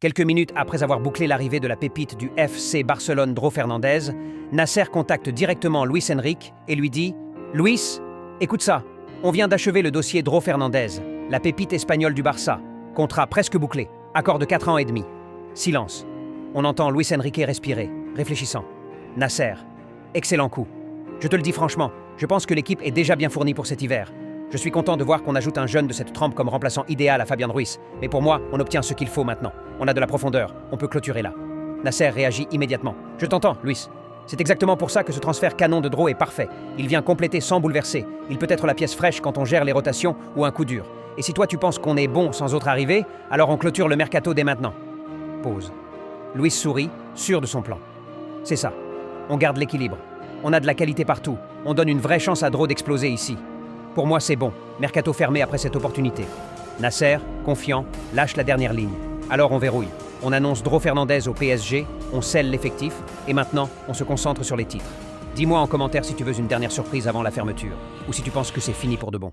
Quelques minutes après avoir bouclé l'arrivée de la pépite du FC Barcelone Dro Fernandez, Nasser contacte directement Luis Enrique et lui dit « Luis, écoute ça, on vient d'achever le dossier Dro Fernandez, la pépite espagnole du Barça. Contrat presque bouclé, accord de 4 ans et demi. » Silence. On entend Luis Enrique respirer, réfléchissant. Nasser, excellent coup. Je te le dis franchement, je pense que l'équipe est déjà bien fournie pour cet hiver. Je suis content de voir qu'on ajoute un jeune de cette trempe comme remplaçant idéal à Fabian Ruiz. Mais pour moi, on obtient ce qu'il faut maintenant. On a de la profondeur, on peut clôturer là. Nasser réagit immédiatement. Je t'entends, Luis. C'est exactement pour ça que ce transfert canon de Dro est parfait. Il vient compléter sans bouleverser. Il peut être la pièce fraîche quand on gère les rotations ou un coup dur. Et si toi tu penses qu'on est bon sans autre arrivée, alors on clôture le mercato dès maintenant. Pause. Luis sourit, sûr de son plan. C'est ça. On garde l'équilibre. On a de la qualité partout. On donne une vraie chance à Dro d'exploser ici. Pour moi, c'est bon. Mercato fermé après cette opportunité. Nasser, confiant, lâche la dernière ligne. Alors on verrouille. On annonce Dro Fernandez au PSG, on scelle l'effectif, et maintenant, on se concentre sur les titres. Dis-moi en commentaire si tu veux une dernière surprise avant la fermeture, ou si tu penses que c'est fini pour de bon.